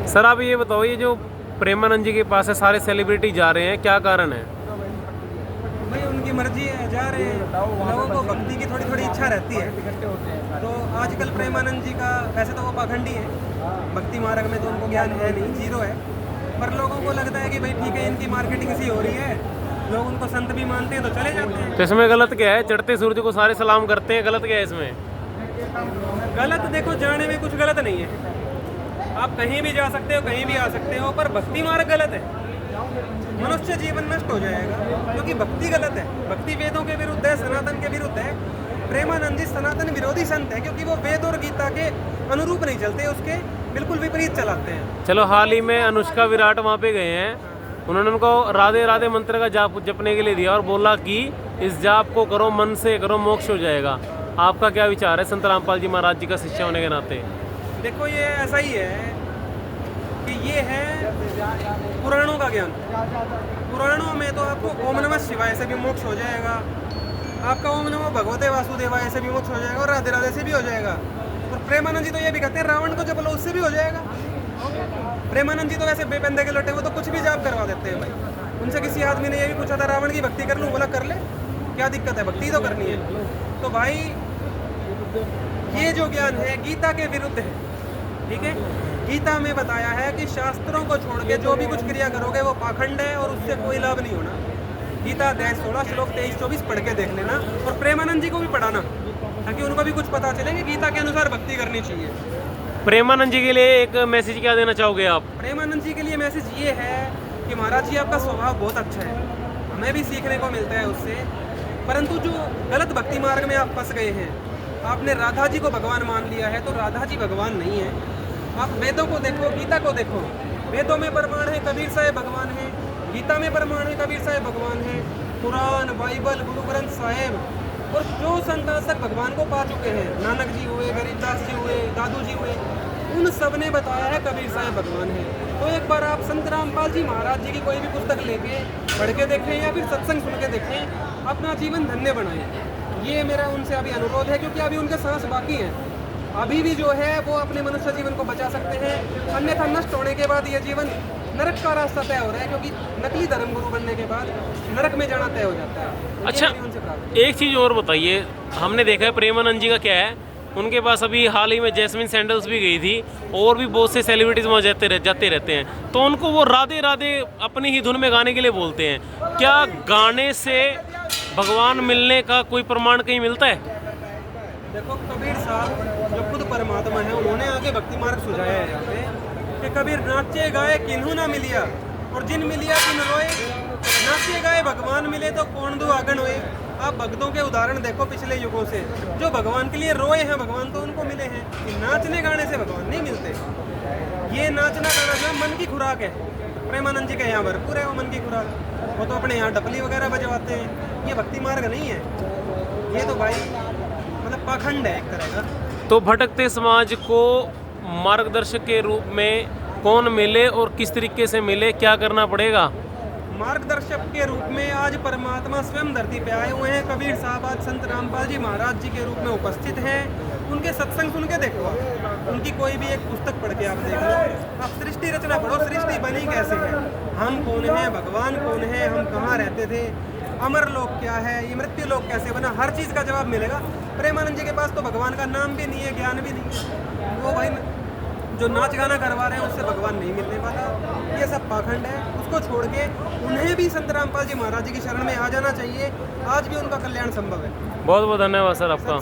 Sir आप ये बताओ, ये जो प्रेमानंद जी के पास है सारे सेलिब्रिटी जा रहे हैं, क्या कारण है? भाई उनकी मर्जी है, जा रहे हैं। लोगों को भक्ति की थोड़ी थोड़ी इच्छा रहती है। तो आजकल प्रेमानंद जी का, वैसे तो वो पाखंडी है, भक्ति मार्ग में तो उनको ज्ञान है नहीं, जीरो है। पर लोगों को लगता है कि भाई ठीक है, इनकी मार्केटिंग सी हो रही है, लोग उनको संत भी मानते हैं तो चले जाते हैं। तो इसमें गलत क्या है? चढ़ते सूरज को सारे सलाम करते हैं, गलत क्या है इसमें? गलत देखो, जाने में कुछ गलत नहीं है। आप कहीं भी जा सकते हो, कहीं भी आ सकते हो, पर भक्ति मार्ग गलत है। मनुष्य जीवन नष्ट हो जाएगा क्योंकि भक्ति गलत है। भक्ति वेदों के विरुद्ध है, सनातन के विरुद्ध है। प्रेमानंद जी सनातन विरोधी संत है क्योंकि वो वेद और गीता के अनुरूप नहीं चलते, उसके बिल्कुल विपरीत चलाते हैं। चलो, हाल ही में अनुष्का विराट वहाँ पे गए हैं, उन्होंने उनको राधे राधे मंत्र का जाप जपने के लिए दिया और बोला कि इस जाप को करो, मन से करो, मोक्ष हो जाएगा। आपका क्या विचार है संत रामपाल जी महाराज जी का शिष्य होने के नाते? देखो, ये ऐसा ही है कि ये है पुराणों का ज्ञान। पुराणों में तो आपको ओम नमः शिवाय से भी मोक्ष हो जाएगा, आपका ओम नमः भगवते वासुदेवाय से भी मोक्ष हो जाएगा और राधे राधे से भी हो जाएगा। और प्रेमानंद जी तो ये भी कहते हैं रावण को जप लो, उससे भी हो जाएगा। प्रेमानंद जी तो वैसे बेबंदे के लोटे, वो तो कुछ भी जाप करवा देते हैं भाई। उनसे किसी आदमी ने ये भी पूछा था, रावण की भक्ति कर लूँ? बोला कर ले, क्या दिक्कत है, भक्ति तो करनी है। तो भाई ये जो ज्ञान है गीता के विरुद्ध है, ठीक है। गीता में बताया है कि शास्त्रों को छोड़ के जो भी कुछ क्रिया करोगे वो पाखंड है और उससे कोई लाभ नहीं होना। गीता अध्याय 16 श्लोक 23-24 पढ़ के देख लेना और प्रेमानंद जी को भी पढ़ाना ताकि उनको भी कुछ पता चले कि गीता के अनुसार भक्ति करनी चाहिए। प्रेमानंद जी के लिए एक मैसेज क्या देना चाहोगे आप? प्रेमानंद जी के लिए मैसेज ये है कि महाराज जी आपका स्वभाव बहुत अच्छा है, हमें भी सीखने को मिलता है उससे। परंतु जो गलत भक्ति मार्ग में आप फंस गए हैं, आपने राधा जी को भगवान मान लिया है, तो राधा जी भगवान नहीं है। आप वेदों को देखो, गीता को देखो, वेदों में प्रमाण है कबीर साहब भगवान है, गीता में प्रमाण है कबीर साहब भगवान है, कुरान, बाइबल, गुरु ग्रंथ साहिब और जो संत आज तक भगवान को पा चुके हैं, नानक जी हुए, गरीबदास जी हुए, दादू जी हुए, उन सब ने बताया है कबीर साहब भगवान है। तो एक बार आप संत रामपाल जी महाराज जी की कोई भी पुस्तक लेके पढ़ के देखें या फिर सत्संग सुन के देखें, अपना जीवन धन्य बनाएं। ये मेरा उनसे अभी अनुरोध है क्योंकि अभी उनके सांस बाकी हैं। अभी भी जो है वो अपने मनुष्य जीवन को बचा सकते हैं, अन्यथा नष्ट होने के बाद ये जीवन नरक का रास्ता तय हो रहा है क्योंकि नकली धर्मगुरु बनने के बाद नरक में जाना तय हो जाता है। अच्छा, एक चीज़ और बताइए, हमने देखा है प्रेमानंद जी का क्या है, उनके पास अभी हाल ही में जैस्मिन सैंडल्स भी गई थी और भी बहुत से सेलिब्रिटीज वहाँ जाते रहते हैं, तो उनको वो राधे राधे अपनी ही धुन में गाने के लिए बोलते हैं। क्या गाने से भगवान मिलने का कोई प्रमाण कहीं मिलता है? देखो, कबीर साहब जो खुद परमात्मा है, उन्होंने आगे भक्ति मार्ग सुझाया है यहाँ पे कि कबीर नाचे गाए किन्हू ना मिलिया और जिन मिलिया किन रोए, नाचे गाए भगवान मिले तो कौन दो आगन होए। आप भक्तों के उदाहरण देखो पिछले युगों से, जो भगवान के लिए रोए हैं भगवान तो उनको मिले हैं। कि नाचने गाने से भगवान नहीं मिलते। ये नाचना गाना जो मन की खुराक है, प्रेमानंद जी के यहाँ भरपूर है वो मन की खुराक। वो तो अपने यहाँ डपली वगैरह बजवाते हैं, ये भक्ति मार्ग नहीं है। ये तो भाई मतलब पाखंड है एक तरह का। तो भटकते समाज को मार्गदर्शक के रूप में कौन मिले और किस तरीके से मिले, क्या करना पड़ेगा? मार्गदर्शक के रूप में आज परमात्मा स्वयं धरती पे आए हुए हैं। कबीर साहब आज संत रामपाल जी महाराज जी के रूप में उपस्थित हैं। उनके सत्संग सुन के देखो, उनकी कोई भी एक पुस्तक पढ़ के आप देख लो, आप सृष्टि रचना पढ़ो, सृष्टि बनी कैसे है, हम कौन हैं, भगवान कौन है, हम कहाँ रहते थे, अमर लोक क्या है, ये मृत्यु लोक कैसे बना, हर चीज़ का जवाब मिलेगा। प्रेमानंद जी के पास तो भगवान का नाम भी नहीं है, ज्ञान भी नहीं है। वो भाई जो नाच गाना करवा रहे हैं उससे भगवान नहीं मिलने वाला, ये सब पाखंड है। उसको छोड़ के उन्हें भी संत रामपाल जी महाराज जी की शरण में आ जाना चाहिए। आज भी उनका कल्याण संभव है। बहुत बहुत धन्यवाद सर आपका।